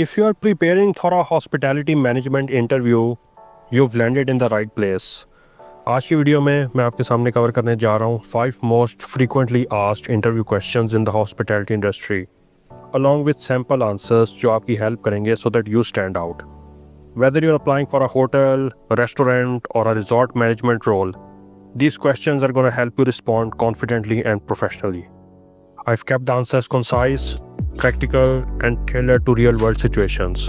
If you are preparing for a hospitality management interview, you've landed in the right place. आज की video में मैं आपके सामने कवर करने जा रहा हूँ 5 most frequently asked interview questions in the hospitality industry, along with sample answers जो आपकी help करेंगे so that you stand out. Whether you're applying for a hotel, a restaurant, or a resort management role, these questions are going to help you respond confidently and professionally. I've kept the answers concise, practical, and tailored to real-world situations.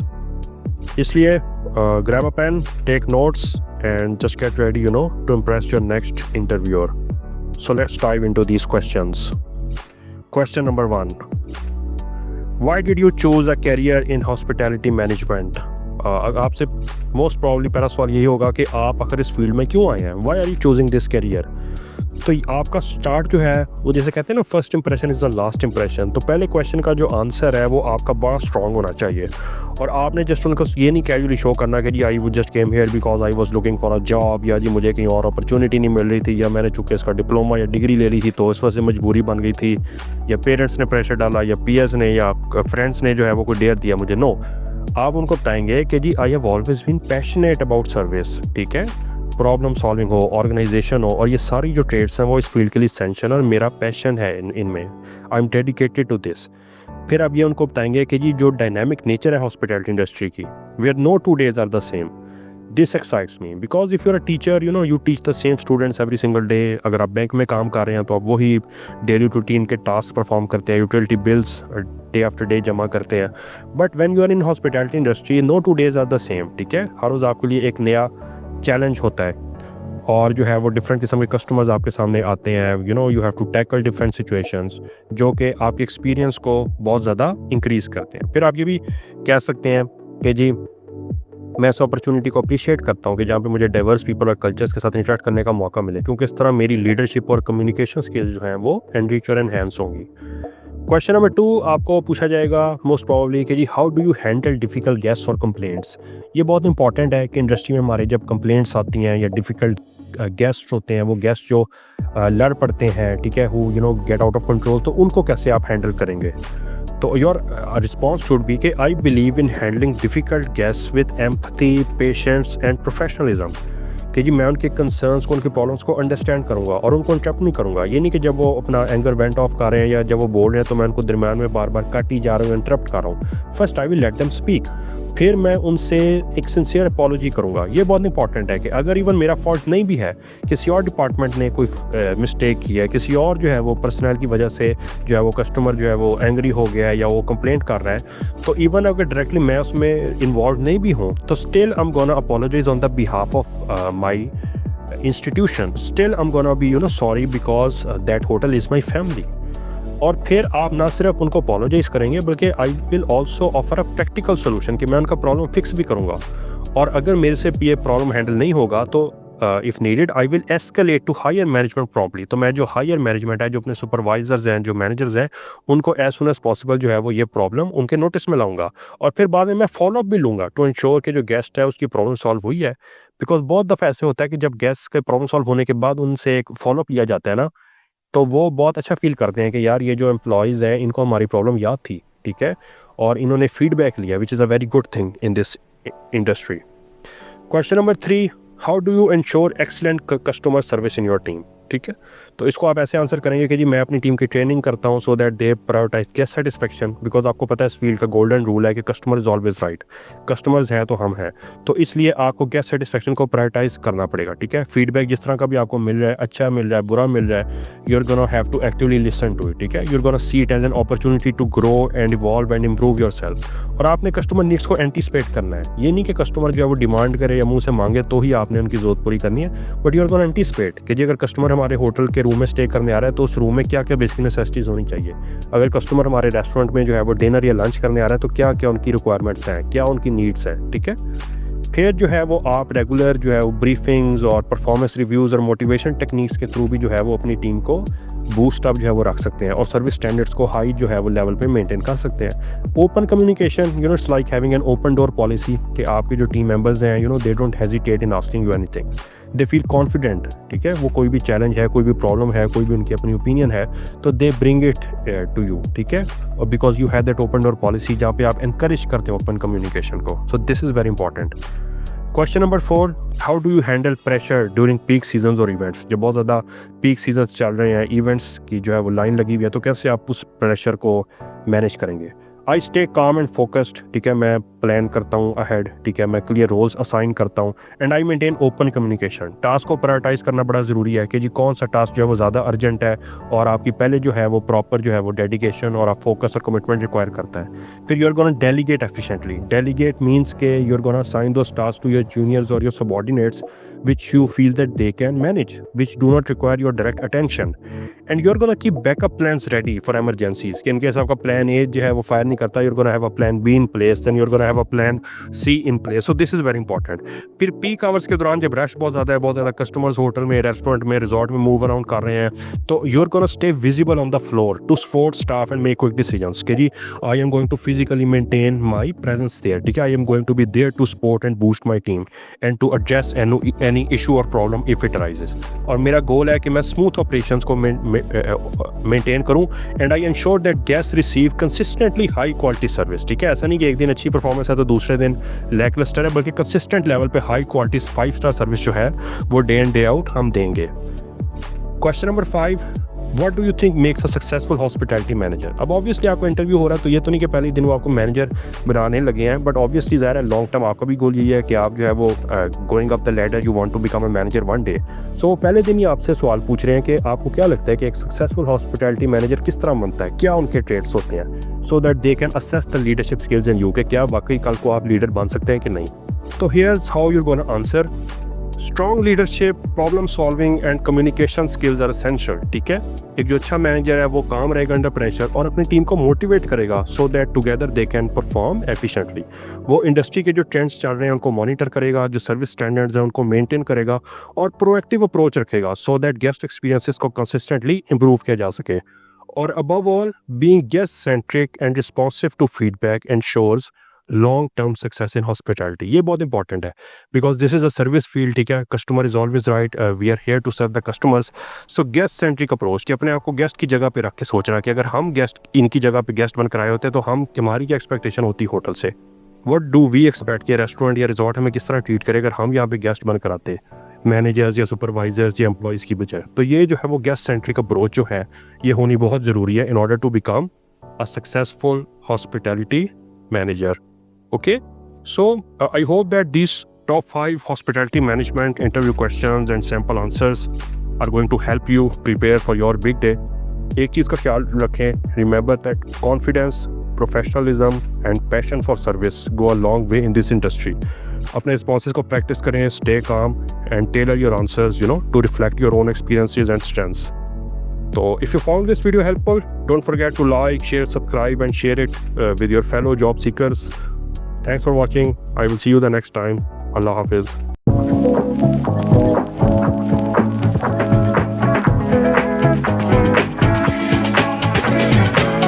इसलिए grab a pen, take notes, and just get ready, to impress your next interviewer. So let's dive into these questions. Question number 1. Why did you choose a career in hospitality management? आपसे most probably पहला सवाल यही होगा कि आप आखिर इस field में क्यों आए हैं? Why are you choosing this career? तो आपका स्टार्ट जो है वो जैसे कहते हैं ना, first impression is the last impression. तो पहले क्वेश्चन का जो आंसर है वो आपका बड़ा स्ट्रॉन्ग होना चाहिए. और आपने जस्ट उनको ये नहीं कैजुअली शो करना कि जी I would just came here because I was looking for a job, या जी मुझे कहीं और अपॉर्चुनिटी नहीं मिल रही थी, या मैंने चूँकि इसका डिप्लोमा या डिग्री ले ली थी तो इस वजह से मजबूरी बन गई थी, या पेरेंट्स ने प्रेशर डाला, या पीएस ने या फ्रेंड्स ने जो है वो कोई डेयर दिया मुझे. नो, आप उनको बताएंगे कि जी I have always been passionate about service. ठीक है, प्रॉब्लम सॉल्विंग हो, ऑर्गेनाइजेशन हो, और ये सारी जो ट्रेड्स हैं वो इस फील्ड के लिए एसेंशियल और मेरा पैशन है इनमें. I am dedicated to this. फिर आप ये उनको बताएंगे कि जी जो डायनामिक नेचर है हॉस्पिटैलिटी इंडस्ट्री की, where no 2 days are the same. This excites me because if you are a teacher, you teach the same students every single day. अगर आप बैंक में काम कर रहे हैं तो आप वही डेली रूटीन के टास्क परफॉर्म करते हैं, utility bills day after day जमा करते हैं. But when you are in hospitality industry, no 2 days are the same. ठीक है, हर रोज़ आपके लिए एक नया चैलेंज होता है, और जो है वो डिफरेंट किस्म के कस्टमर्स आपके सामने आते हैं. You have to tackle different situations जो कि आपके एक्सपीरियंस को बहुत ज़्यादा इंक्रीज करते हैं. फिर आप ये भी कह सकते हैं कि जी मैं इस अपॉर्चुनिटी को अप्रिशिएट करता हूँ कि जहाँ पे मुझे डाइवर्स पीपल और कल्चर्स के साथ इंटरेक्ट करने का मौका मिले, क्योंकि इस तरह मेरी लीडरशिप और कम्युनिकेशन स्किल्स जो हैं वो एनरिच और एनहेंस होंगी. क्वेश्चन नंबर 2 आपको पूछा जाएगा मोस्ट प्रोबेबली कि जी how do you handle difficult guests और कंप्लेंट्स. ये बहुत इंपॉर्टेंट है कि इंडस्ट्री में हमारे जब कंप्लेंट्स आती हैं या डिफ़िकल्ट गेस्ट होते हैं, वो गेस्ट जो लड़ पड़ते हैं, ठीक है, who get out of control, तो उनको कैसे आप हैंडल करेंगे. तो योर रिस्पॉन्स शुड बी कि I believe in handling difficult guests with empathy, patience and professionalism. कि जी मैं उनके कंसर्न्स को, उनकी प्रॉब्लम्स को अंडरस्टैंड करूंगा और उनको इंटरप्ट नहीं करूंगा. ये नहीं कि जब वो अपना एंगर वेंट ऑफ कर रहे हैं या जब वो बोल रहे हैं तो मैं उनको दरम्यान में बार बार कट ही जा रहा हूँ, इंटरप्ट कर रहा हूँ. First I will let them speak, फिर मैं उनसे एक सिंसियर अपॉलॉजी करूंगा. ये बहुत इंपॉर्टेंट है कि अगर इवन मेरा फॉल्ट नहीं भी है, किसी और डिपार्टमेंट ने कोई मिस्टेक की है, किसी और जो है वो पर्सनल की वजह से जो है वो कस्टमर जो है वो एंग्री हो गया है या वो कंप्लेंट कर रहा है, तो इवन अगर डायरेक्टली मैं उसमें इन्वॉल्व नहीं भी हूँ तो still I am gonna apologize on the behalf of my institution. Still I'm gonna be sorry because that hotel is my family. और फिर आप ना सिर्फ उनको अपोलोजाइज करेंगे बल्कि I will also offer a practical solution कि मैं उनका प्रॉब्लम फिक्स भी करूँगा. और अगर मेरे से ये प्रॉब्लम हैंडल नहीं होगा तो if needed I will escalate to higher management promptly. तो मैं जो हायर मैनेजमेंट है, जो अपने सुपरवाइजर्स हैं, जो मैनेजर्स हैं, उनको एज सुन एज पॉसिबल जो है वो ये प्रॉब्लम उनके नोटिस में लाऊंगा. और फिर बाद में मैं फॉलोअप भी लूँगा टू इंश्योर कि जो गेस्ट है उसकी प्रॉब्लम सॉल्व हुई है. बिकॉज बहुत दफ़ा ऐसे होता है कि जब गेस्ट के प्रॉब्लम सॉल्व होने के बाद उनसे एक फॉलोअप लिया जाता है ना, तो वो बहुत अच्छा फील करते हैं कि यार ये जो एम्प्लॉयज़ हैं इनको हमारी प्रॉब्लम याद थी, ठीक है, और इन्होंने फीडबैक लिया, which is a very good thing in this industry. Question number 3, how do you ensure excellent customer service in your team. ठीक है, तो इसको आप ऐसे आंसर करेंगे कि जी मैं अपनी टीम की ट्रेनिंग करता हूँ so that they prioritize guest satisfaction. Because आपको पता है इस फील्ड का गोल्डन रूल है कि customer is always right. Customers हैं तो हम हैं, तो इसलिए आपको गेस्ट सेटिस्फेक्शन को प्रायोरिटाइज करना पड़ेगा. ठीक है, फीडबैक जिस तरह का भी आपको मिल रहा है, अच्छा मिल रहा है, बुरा मिल रहा है, you are gonna have to actively listen to it. ठीक है, you are gonna see it as an opportunity to grow and evolve and improve yourself. और आपने कस्टमर नीड्स को एंटीसिपेट करना है. ये नहीं कि कस्टमर जो है वो डिमांड करे या मुँह से मांगे तो ही आपने उनकी जरूरत पूरी करनी है, but you are gonna anticipate कि जी अगर कस्टमर हमारे होटल के रूम में स्टे करने आ रहा है तो उस रूम में क्या क्या बेसिक नेसेसिटीज होनी चाहिए. अगर कस्टमर हमारे रेस्टोरेंट में जो है वो डिनर या लंच करने आ रहा है तो क्या क्या उनकी रिक्वायरमेंट्स हैं, क्या उनकी नीड्स हैं. ठीक है, फिर जो है वो आप रेगुलर जो है वो ब्रीफिंग्स और परफॉर्मेंस रिव्यूज़ और मोटिवेशन टेक्निक्स के थ्रू भी जो है वो अपनी टीम को बूस्ट अप जो है वो रख सकते हैं और सर्विस स्टैंडर्ड्स को हाई जो है वो लेवल पे मेंटेन कर सकते हैं. Open communication, it's like having an open door policy कि आपके जो टीम मेंबर्स हैं they don't hesitate in asking you anything. They feel confident, ठीक है। वो कोई भी चैलेंज है, कोई भी प्रॉब्लम है, कोई भी उनकी अपनी ओपिनियन है, तो they bring it to you, ठीक है। और because you have that open door policy जहाँ पे आप इनकरेज करते हो ओपन कम्युनिकेशन को। So this is very important. Question number 4, how do you handle pressure during peak seasons और इवेंट्स। जब बहुत ज़्यादा पीक सीजन्स चल रहे हैं, इवेंट्स की जो है वो लाइन लगी हुई है, तो कैसे आप उस प्रेशर को मैनेज करेंगे। I stay calm and focused, ठीक है। मैं प्लान करता हूँ अहेड, ठीक है। मैं क्लियर रोल्स असाइन करता हूँ and I maintain open communication. Task को प्रायोरिटाइज करना बड़ा ज़रूरी है कि जी कौन सा टास्क जो है वो ज़्यादा अर्जेंट है और आपकी पहले जो है वो प्रॉपर जो है वो डेडिकेशन और आप फोकस और कमिटमेंट रिक्वायर करता है। फिर you are gonna delegate efficiently. Delegate means के you are gonna assign those task to your juniors और your subordinates which you feel that they can manage, which do not require your direct attention, and you're gonna keep backup plans ready for emergencies. कि in case आपका plan A जो है वो fire नहीं करता, you're gonna have a plan B in place, then you're gonna have a plan C in place. So this is very important. फिर peak hours के दौरान जब रश बहुत ज़्यादा है, बहुत ज़्यादा customers होटल में, रेस्टोरेंट में, रिजॉर्ट में मूव अराउंड कर रहे हैं, तो you're gonna stay visible on the floor to support staff and make quick decisions. कि जी I am going to physically maintain my presence there, ठीक है। I am going to be there to support and boost my team and to address any issue or problem if it arises. और मेरा गोल है कि मैं smooth operations को maintain करूं and I ensure that guest receive consistently high quality service, ठीक है। ऐसा नहीं कि एक दिन अच्छी परफॉर्मेंस है तो दूसरे दिन लैकलस्टर है, बल्कि कंसिस्टेंट लेवल पे हाई क्वालिटी 5 स्टार सर्विस जो है वो डे इन डे आउट हम देंगे। Question number 5, what do you think makes a successful hospitality manager. अब ऑब्वियसली आपको इंटरव्यू हो रहा है तो ये तो नहीं कि पहले दिन वो आपको मैनेजर बनाने लगे हैं, बट ऑब्वियसली ज़ाहिर है लॉन्ग टर्म आपका भी गोल यही है कि आप जो है वो going up the ladder, you want to become a manager one day. So पहले दिन ही आपसे सवाल पूछ रहे हैं कि आपको क्या लगता है कि एक सक्सेसफुल हॉस्पिटैलिटी मैनेजर किस तरह बनता है, क्या उनके ट्रेड्स होते हैं, सो that they can assess the leadership skills in you, कि क्या वाकई कल को आप लीडर बन सकते हैं कि नहीं। तो here's how you gonna answer. Strong leadership, problem solving and communication skills are essential, ठीक है। एक जो अच्छा मैनेजर है वो काम रहेगा अंडर प्रेशर और अपनी टीम को मोटिवेट करेगा so that together they can perform efficiently. वो इंडस्ट्री के जो ट्रेंड्स चल रहे हैं उनको मॉनिटर करेगा, जो सर्विस स्टैंडर्ड्स हैं उनको मेंटेन करेगा और प्रोएक्टिव अप्रोच रखेगा सो दैट गेस्ट एक्सपीरियंसेस को कंसिस्टेंटली इंप्रूव किया जा सके। और above all being guest centric and responsive to feedback ensures long term success in hospitality. ये बहुत इंपॉर्टेंट है because this is a service field, ठीक है। Customer is always right, we are here to serve the customers. So guest centric approach, कि अपने आप को guest की जगह पे रख के सोचना कि अगर हम गेस्ट इनकी जगह पे गेस्ट बनकर आए होते तो हमारी क्या एक्सपेक्टेशन होती होटल से, व्हाट डू वी एक्सपेक्ट कि रेस्टोरेंट या रिजॉर्ट हमें किस तरह ट्रीट करे अगर हम यहाँ पे गेस्ट बनकर आते, मैनेजर्स या सुपरवाइजर्स या एम्प्लॉयज़ की बजाय। तो ये जो है वो गेस्ट सेंट्रिक अप्रोच जो है ये होनी बहुत ज़रूरी है in order to become a successful hospitality manager. Okay, so I hope that these top 5 hospitality management interview questions and sample answers are going to help you prepare for your big day. एक चीज़ का ख्याल रखें, remember that confidence, professionalism and passion for service go a long way in this industry. अपने responses को practice करें, stay calm and tailor your answers, to reflect your own experiences and strengths. So if you found this video helpful, don't forget to like, share, subscribe and share it with your fellow job seekers. Thanks for watching. I will see you the next time. Allah Hafiz.